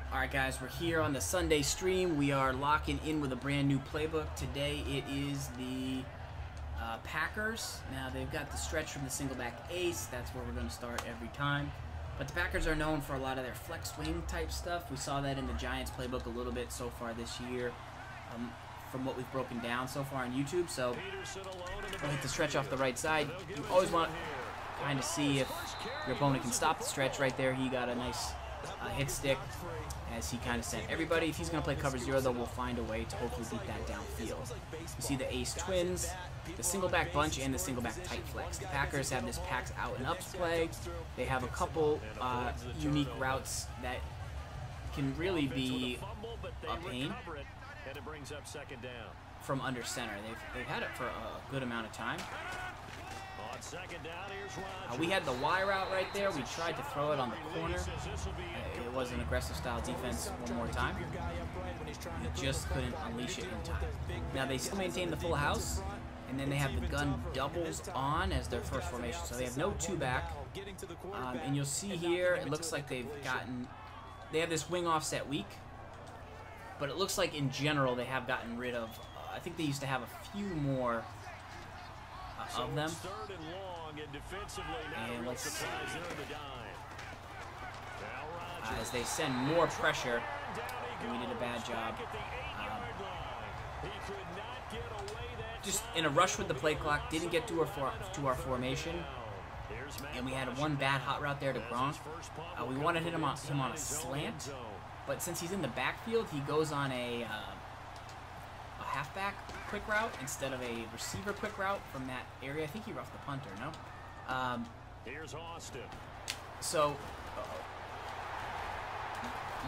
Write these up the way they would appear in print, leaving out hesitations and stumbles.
Alright guys, we're here on the Sunday stream. We are locking in with a brand new playbook. Today it is the Packers. Now they've got the stretch from the single back ace. That's where we're going to start every time. But the Packers are known for a lot of their flex wing type stuff. We saw that in the Giants playbook a little bit so far this year from what we've broken down so far on YouTube. So we'll hit the stretch off the right side. You always want to kind of see if your opponent can stop the stretch right there. He got a nice hit stick as he kind of sent everybody. If he's going to play cover zero, though, we'll find a way to hopefully beat that downfield. You see the ace twins, the single back bunch, and the single back tight flex. The Packers have this packs out and ups play. They have a couple unique routes that can really be a pain from under center. They've had it for a good amount of time. We had the Y route right there. We tried to throw it on the corner. It was an aggressive style defense one more time. We just couldn't unleash it in time. Now they still maintain the full house, and then they have the gun doubles on as their first formation. So they have no two back. And you'll see here, it looks like they have this wing offset weak, but it looks like in general they have gotten rid of, I think they used to have a few more of them. And let's see. As they send more pressure, we did a bad job. Just in a rush with the play clock, didn't get to our formation, and we had one bad hot route there to Gronk. We wanted to hit him on a slant, but since he's in the backfield, he goes on a halfback quick route instead of a receiver quick route from that area. I think he roughed the punter, no? Here's Austin. So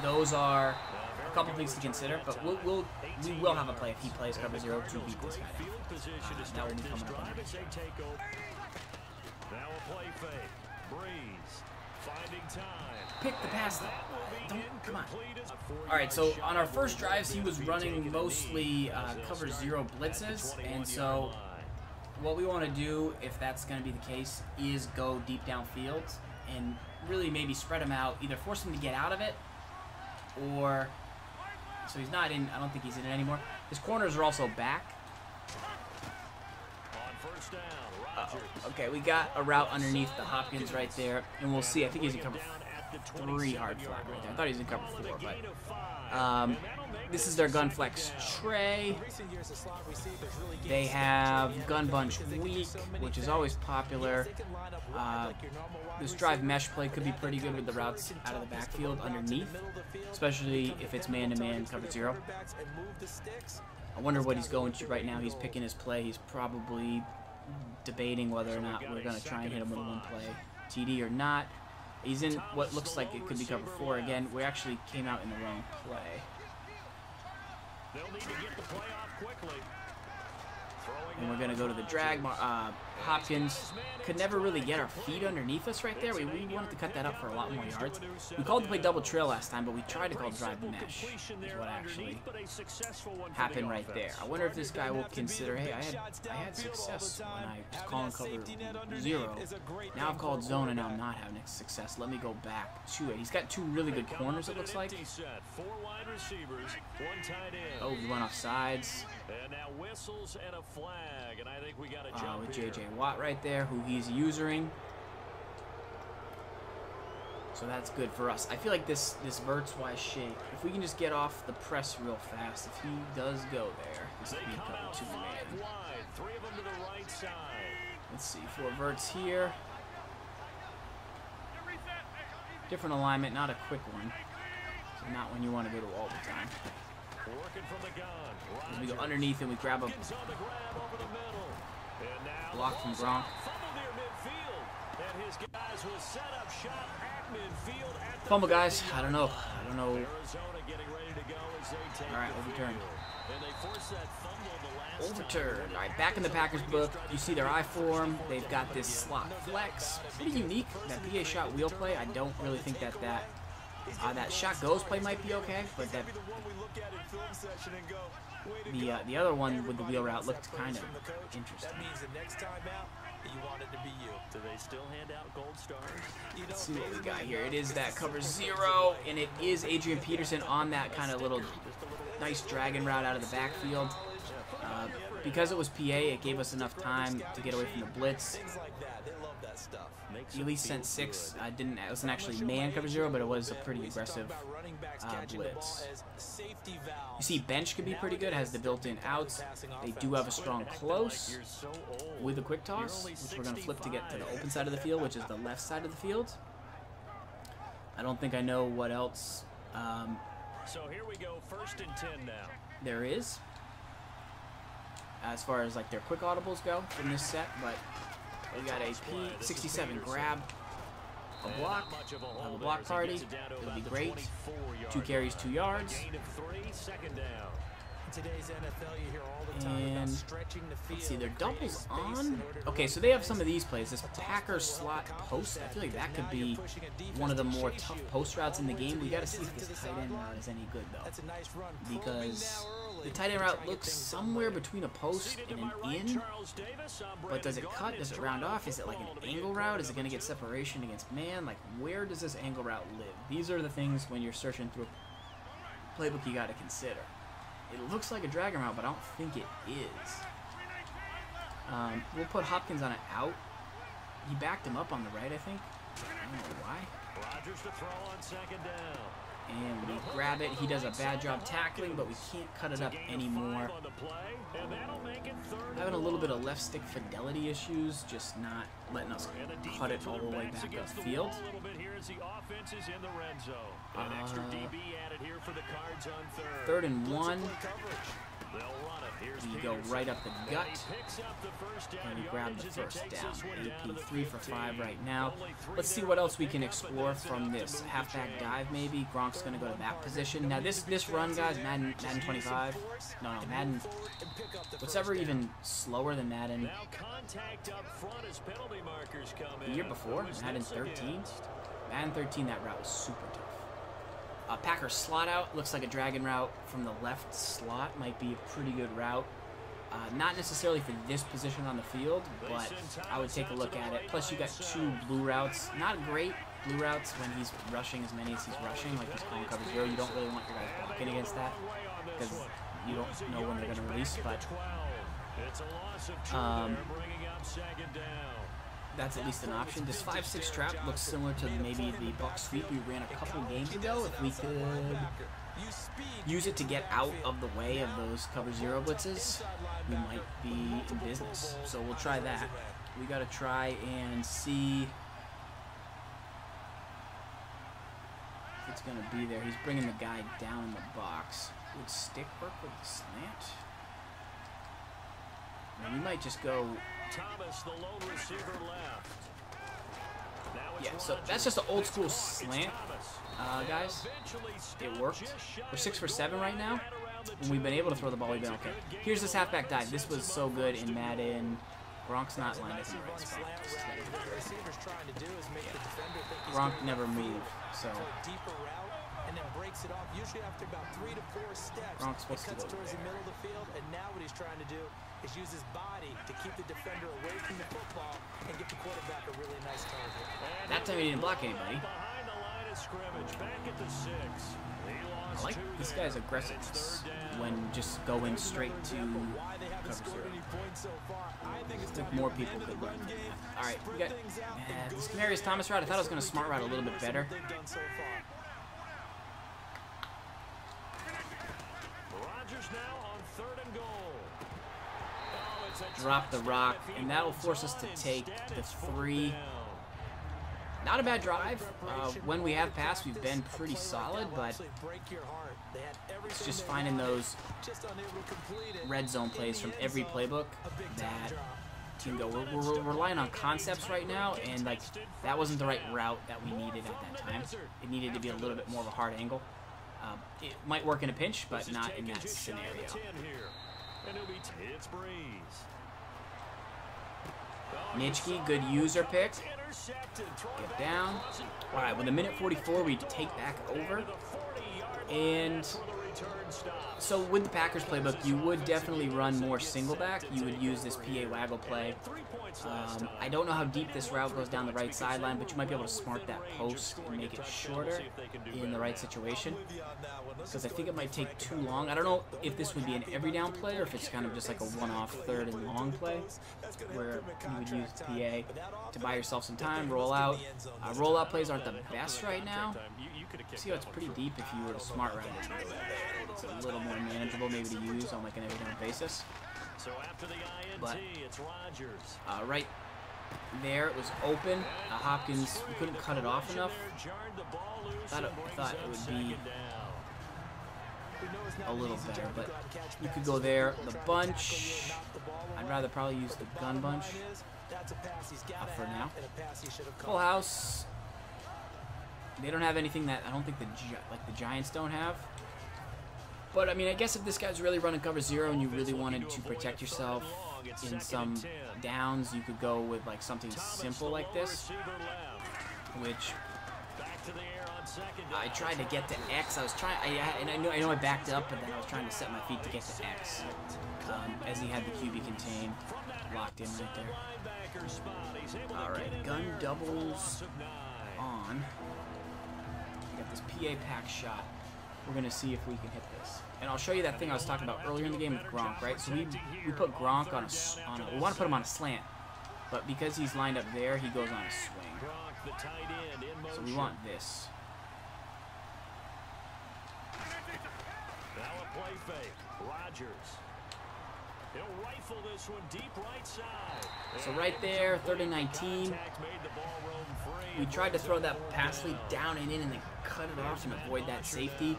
those are a couple things to consider, but we will have a play if he plays cover zero to beat this guy down. That will be coming up on the show. Now a play fake. Breeze. Finding time. Pick the pass though. Come on. Alright, so on our first drives, he was running mostly cover zero blitzes, and so what we want to do, if that's going to be the case, is go deep downfield and really maybe spread him out, either force him to get out of it, or, so he's not in, I don't think he's in it anymore. His corners are also back. Okay, we got a route underneath the Hopkins right there, and we'll see. I think he's in cover 3 hard flat right there. I thought he was in cover 4, but this is their gun flex tray. They have gun bunch weak, which is always popular. This drive mesh play could be pretty good with the routes out of the backfield underneath, especially if it's man-to-man cover zero. I wonder what he's going to right now. He's picking his play. He's probably debating whether or not we're going to try and hit him with a one-play TD or not. He's in what looks like it could be cover 4 again. We actually came out in the wrong play. And we're going to go to the drag. Hopkins could never really get our feet underneath us right there. We wanted to cut that up for a lot more yards. We called to play double trail last time, but we tried to call drive mesh, is what actually happened right there. I wonder if this guy will consider, hey, I had success when I was calling cover zero. Now I've called zone and now I'm not having success. Let me go back to it. He's got two really good corners, it looks like. Oh, we went off sides. And now whistles and a flag, and I think we got a jump with J.J. Watt right there, who he's using. So that's good for us. I feel like this verts-wise shape, if we can just get off the press real fast, if he does go there, this could be cover 2 man. Let's see, 4 verts here. Different alignment, not a quick one. So not when you want to go to all the time. As we go underneath and we grab a block from Gronk. Fumble, guys. I don't know. Alright, overturned. Overturned. Alright, back in the Packers book, you see their I form. They've got this slot flex. Pretty unique, that PA shot wheel play. I don't really think that That shot goes play might be okay, but that the other one with the wheel route looked kind of interesting. You want it to be you. Do they still hand out gold stars? Let's see what we got here. It is that cover 0, and it is Adrian Peterson on that kind of little nice dragon route out of the backfield. Because it was PA, it gave us enough time to get away from the blitz. He at least sent 6. It wasn't actually man cover 0, but it was a pretty aggressive blitz. You see, bench could be pretty good. Has the built-in outs. They do have a strong close with a quick toss, which we're going to flip to get to the open side of the field, which is the left side of the field. I don't think I know what else. So here we go, 1st and 10 now. There is, as far as like their quick audibles go from this set, but we got a P67 grab, a block, have a block party. It'll be great. 2 carries, 2 yards. And let's see, their doubles on. Okay, so they have some of these plays. This Packers slot post, I feel like that could be one of the more tough post routes in the game. We got to see if this tight end route is any good though, because the tight end route looks somewhere between a post and an in. But does it cut? Does it round off? Is it like an angle route? Is it going to get separation against man? Like, where does this angle route live? These are the things when you're searching through a playbook you got to consider. It looks like a dragon route, but I don't think it is. We'll put Hopkins on an out. He backed him up on the right, I think. I don't know why. Rodgers to throw on 2nd down. And we grab it. He does a bad job tackling, but we can't cut it up anymore. Having a little bit of left stick fidelity issues, just not letting us cut it all the way back upfield. 3rd and 1. We go right up the gut, and we grab the 1st down. AP 3 for 5 right now. Let's see what else we can explore from this. Halfback dive maybe. Gronk's going to go to that position. Now this run, guys, Madden 25. No, Madden. What's ever even slower than Madden? The year before, Madden 13. Madden 13, that route was super tough. Packers slot out, looks like a dragon route from the left slot, might be a pretty good route. Not necessarily for this position on the field, but I would take a look at it. Plus you got 2 blue routes, not great blue routes when he's rushing as many as he's rushing, like he's calling cover 0. You don't really want your guys blocking against that, because you don't know when they're going to release, but that's at least an option. This 5-6 trap looks similar to maybe the Buck sweep we ran a couple games ago. If we could use it to get out of the way of those cover 0 blitzes, we might be in business. So we'll try that. We got to try and see if it's going to be there. He's bringing the guy down in the box. Would stick work with the slant? And we might just go. Thomas, the lone receiver, left. Yeah, so that's just an old school slant, guys. It worked. We're 6 for 7 right now. When we've been able to throw the ball, we've been okay. Here's this halfback dive. This was so good in Madden. Gronk's not lined up in the right spot. Yeah. Gronk never moved, so. And then breaks it off usually after about 3 to 4 steps. Gronk's supposed to go towards the middle of the field, and now what he's trying to do is use his body to keep the defender away from the football and get the quarterback a really nice target. That time he didn't block anybody. I like this guy's aggressiveness when just going straight to cover 0. I think more people could learn from that. All right, we got this Demaryius Thomas route. I thought I was going to smart route a little bit better. Drop the rock, and that'll force us to take the 3. Not a bad drive. When we have passed, we've been pretty solid, but it's just finding those red zone plays from every playbook that can go. We're relying on concepts right now, and like that wasn't the right route that we needed at that time. It needed to be a little bit more of a hard angle. It might work in a pinch, but not in that scenario. Nitschke, good user pick. Get down. All right, with a minute 44, we take back over. And so with the Packers playbook, you would definitely run more single back. You would use this PA waggle play. I don't know how deep this route goes down the right sideline, but you might be able to smart that post and make it shorter in the right situation. Because I think it might take too long. I don't know if this would be an every down play or if it's kind of just like a one-off third and long play where you would use PA to buy yourself some time, roll out. Rollout plays aren't the best right now. See how it's pretty deep if you were to smart route it. It's a little more manageable maybe to use on like an every down basis. But right there, it was open. Hopkins, we couldn't cut it off enough. I thought it would be a little better, but you could go there. The bunch, I'd rather probably use the gun bunch for now. Full house. They don't have anything that I don't think the Giants don't have. But I mean, I guess if this guy's really running cover zero and you really wanted to protect yourself in some downs, you could go with like something simple like this, which I tried to get to X. I was trying, and I know I backed up, but then I was trying to set my feet to get to X, as he had the QB contained, locked in right there. All right, gun doubles on. We got this PA pack shot. We're gonna see if we can hit this, and I'll show you that thing I was talking about earlier in the game with Gronk, right? So we put Gronk on a we want to put him on a slant, but because he's lined up there, he goes on a swing. So we want this. Now a play fake. Rodgers. He'll rifle this one deep right side. So right there, 3rd and 19. We tried to throw that pass lead down and in and then cut it off and avoid that safety,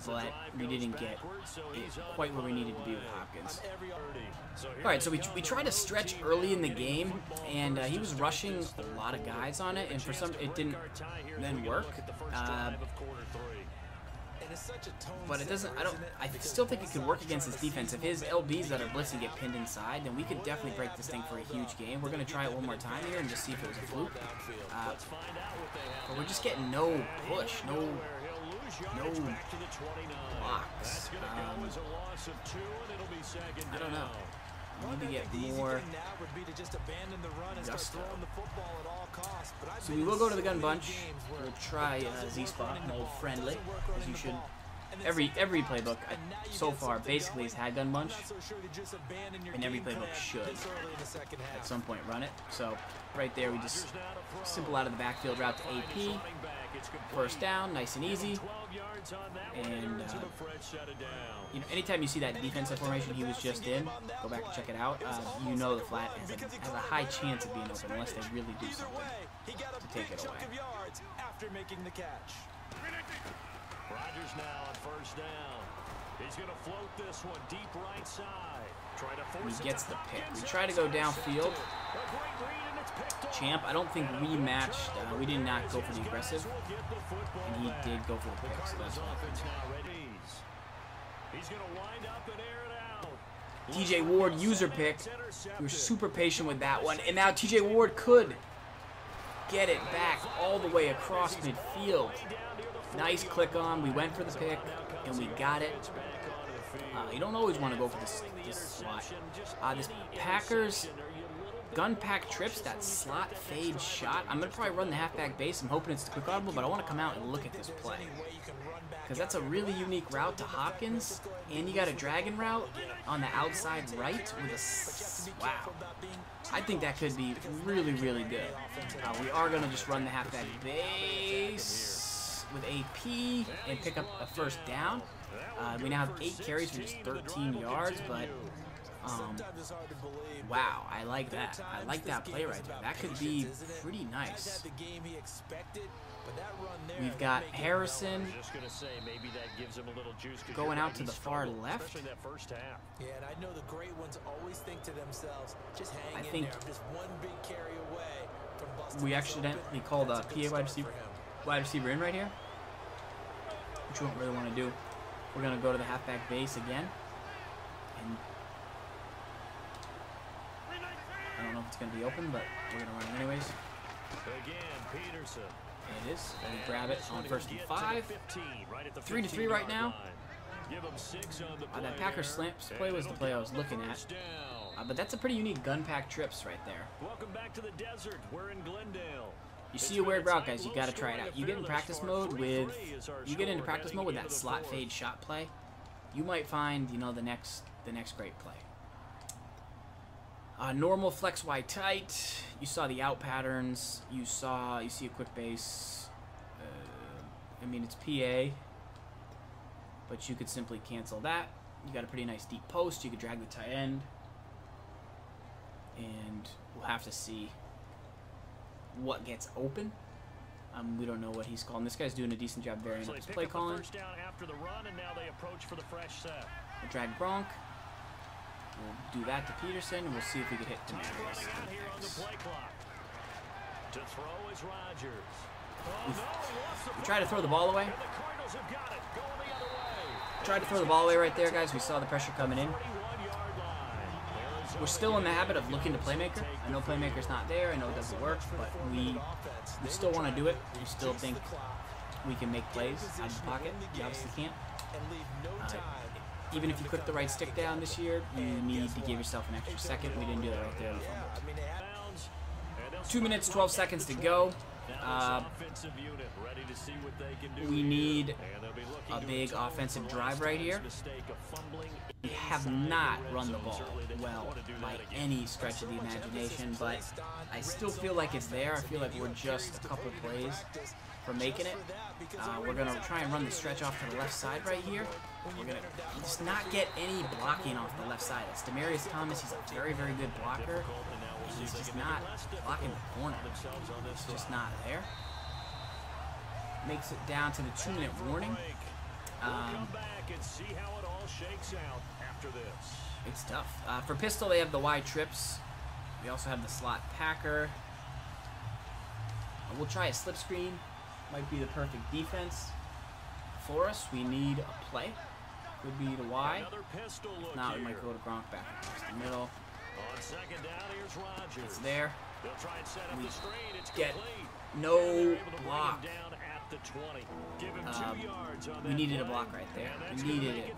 but we didn't get it quite where we needed to be with Hopkins. All right, so we tried to stretch early in the game, and he was rushing a lot of guys on it, and for some it didn't then work. But it doesn't. I still think it could work against his defense. If his LBs that are blitzing get pinned inside, then we could definitely break this thing for a huge game. We're gonna try it one more time here and just see if it was a fluke. But we're just getting no push, no blocks. I don't know. We need to get more gusto. So we will go to the gun bunch. We'll try Z-Spot, an old friendly, as you should. Every playbook so far basically has had gun bunch, and every playbook should at some point run it. So right there, we just simple out of the backfield route to AP. First down, nice and easy. And you know, anytime you see that defensive formation he was just in, go back and check it out. You know the flat has a high chance of being open unless they really do something to take it away. Rodgers now on first down. He's going to float this one deep right side. He gets the pick. We try to go downfield. Champ, I don't think we matched. We did not go for the aggressive, and he did go for the pick. So that's He's going to wind up and air it out. TJ Ward user pick. We were super patient with that one, and now TJ Ward could get it back all the way across midfield. Nice click on. We went for the pick, and we got it. You don't always want to go for this slot. This Packers gun pack trips, that slot fade shot. I'm going to probably run the halfback base. I'm hoping it's the quick audible, but I want to come out and look at this play. Because that's a really unique route to Hopkins, and you got a dragon route on the outside right with a... Wow. I think that could be really, really good. We are going to just run the halfback base with AP and pick up a first down. We now have 8 carries for just 13 yards, but wow, I like that. I like that play right there. That could be pretty nice. We've got Harrison going out to the far left. I think we accidentally called a PA wide receiver in right here, which we don't really want to do. We're going to go to the halfback base again. And I don't know if it's going to be open, but we're going to run it anyways. Again, Peterson. It is. We grab it on 1st and 5. 3-3 right now. That Packers slant play was the play I was looking at. But that's a pretty unique gun pack trips right there. Welcome back to the desert. We're in Glendale. You see a weird route, guys. You got to try it out. You get in practice mode with that slot fade shot play. You might find, you know, the next great play. Normal flex wide tight. You saw the out patterns. You see a quick base. I mean, it's PA, but you could simply cancel that. You got a pretty nice deep post. You could drag the tight end, and we'll have to see what gets open. We don't know what he's calling. This guy's doing a decent job varying up his play calling. First down after the run, and now they approach for the fresh set. We'll drag Gronk. We'll do that to Peterson, and we'll see if we can hit Demarius. To throw is Rodgers. We tried to throw the ball away. Tried to throw the ball away right there, guys. We saw the pressure coming in. We're still in the habit of looking to Playmaker. I know Playmaker's not there. I know it doesn't work, but we still want to do it. We still think we can make plays out of the pocket. You obviously can't. Even if you click the right stick down this year, you need to give yourself an extra second. We didn't do that right there on the fumble. 2 minutes, 12 seconds to go. We need a big offensive drive right here. We have not run the ball well by any stretch of the imagination, but I still feel like it's there. I feel like we're just a couple plays from making it. We're going to try and run the stretch off to the left side right here. We're going to just not get any blocking off the left side. It's Demarius Thomas. He's a very, very good blocker. And he's just not blocking the corner. It's just not there. Makes it down to the 2-minute warning. It's tough. For pistol, they have the wide trips. We also have the slot Packer. We'll try a slip screen. Might be the perfect defense for us. We need a play. Could be the Y. If not, we might go to Gronk back across the middle. It's there. We get no block. We needed a block right there. We needed it,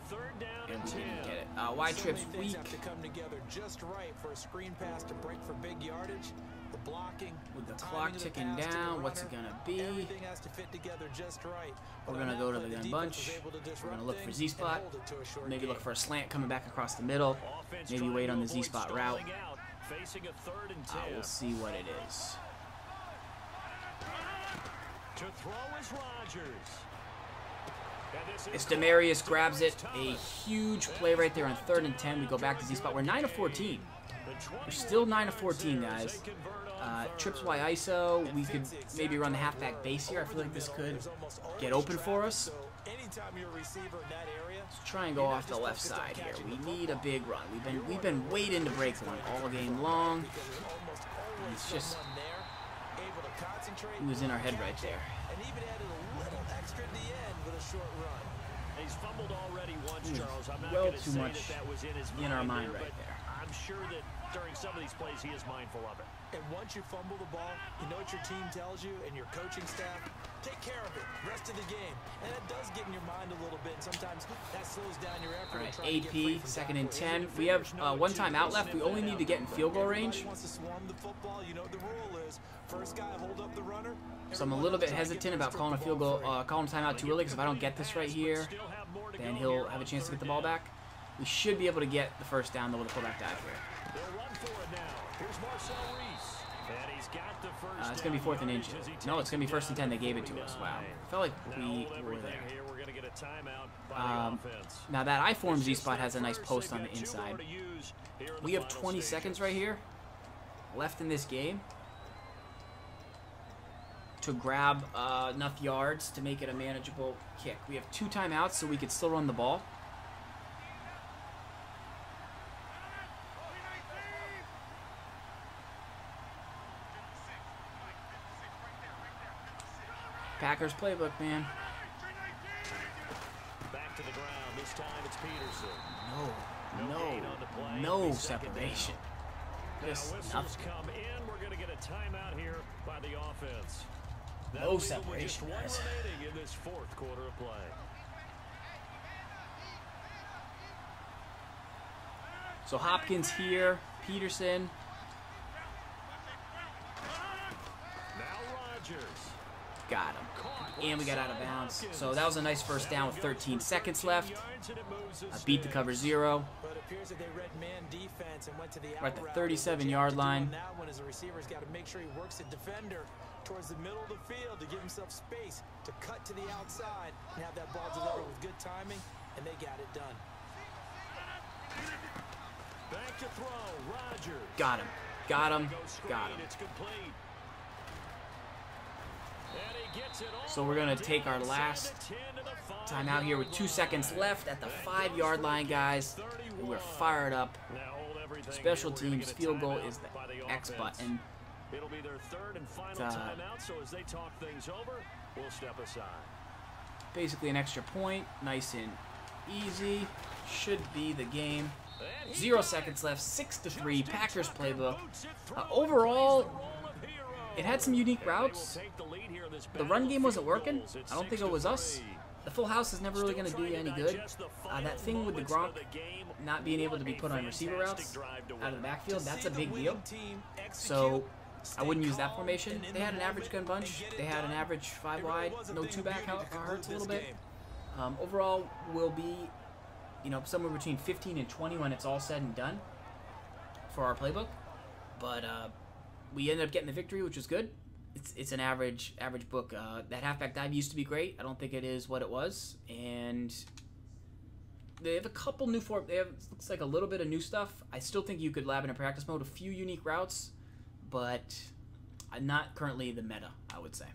and we didn't get it. Wide trips weak. To come together just right for a screen pass to break for big yardage. The blocking with the clock ticking down. What's it gonna be? Everything has to fit together just right. We're gonna go to the gun bunch. We're gonna look for Z spot. Maybe look for a slant coming back across the middle. Maybe wait on the Z spot route. We'll see what it is. To throw is Rodgers. It's Demarius grabs it. A huge play right there on 3rd and 10. We go back to Z spot. We're 9 of 14. We're still 9 of 14, guys. Trips Y ISO. We could maybe run the halfback base here. I feel like this could get open for us. Let's try and go off the left side here. We need a big run. We've been waiting to break one all game long. It's just he was in our head right there. And even added a little extra at the end with a short run. He's fumbled already once, Charles. I'm not well going to too say much that was in our mind either, right there. I'm sure that during some of these plays he is mindful of it. And once you fumble the ball, you know what your team tells you and your coaching staff? Take care of it. Rest of the game. And it does get in your mind a little bit. And sometimes that slows down your effort. All right, AP, 2nd and 10. We have one time out left. We only need to get in field goal range. Wants to swarm the football. You know what the rule is. First guy hold up the runner. So I'm a little bit hesitant about calling a field goal, calling timeout too early, because if I don't get this right here, then he'll have a chance to get the ball back. We should be able to get the first down though with a fullback dive here. They'll run for it now. Here's Marcel Reese. And he's got the first it's going to be 4th and inches. No, it's going to be 1st and 10. They gave it to us. Wow. I felt like we were there. Now that I-form Z-spot has a nice post on the inside. We have 20 seconds right here left in this game to grab enough yards to make it a manageable kick. We have 2 timeouts, so we could still run the ball. Packers playbook, man. Back to the ground. This time it's Peterson. No separation. Just whistles nothing. come in. We're going to get a timeout here by the offense. No separation, guys. Remaining in this fourth quarter of play. So Hopkins here, Peterson. Now Rodgers. Got him. And we got out of bounds. So that was a nice first down with 13 seconds left. Beat the cover 0. But it appears that they read man defense and went to the We're at the out route. 37-yard line. That one is the receiver's got to make sure he works the defender towards the middle of the field to give himself space to cut to the outside and have that ball delivered with good timing, and they got it done. Back to throw, Rodgers. Got him. Got him. Got him. It's complete. And he gets it all So we're going to take our down last to 10 to the timeout here with 2 seconds left at the 5-yard line, guys. We're fired up. Now hold everything Special here. We're gonna teams, get a field goal timeout is the by the X offense. button. It'll be their third and final timeout, so as they talk things over, we'll step aside. Basically an extra point. Nice and easy. Should be the game. 0 seconds left. 6-3. Packers playbook. Overall, it had some unique routes. The run game wasn't working. I don't think it was us. The full house is never really going to do you any good. That thing with the Gronk not being able to be put on receiver routes out of the backfield, that's a big deal. So I wouldn't use that formation. They had an average gun bunch. They had an average 5 wide. No 2 back hurts a little bit. Overall, will be, somewhere between 15 and 20 when it's all said and done for our playbook. But we ended up getting the victory, which was good. It's an average book. That halfback dive used to be great. I don't think it is what it was. And they have a couple new looks like a little bit of new stuff. I still think you could lab in a practice mode. A few unique routes, but not currently the meta, I would say.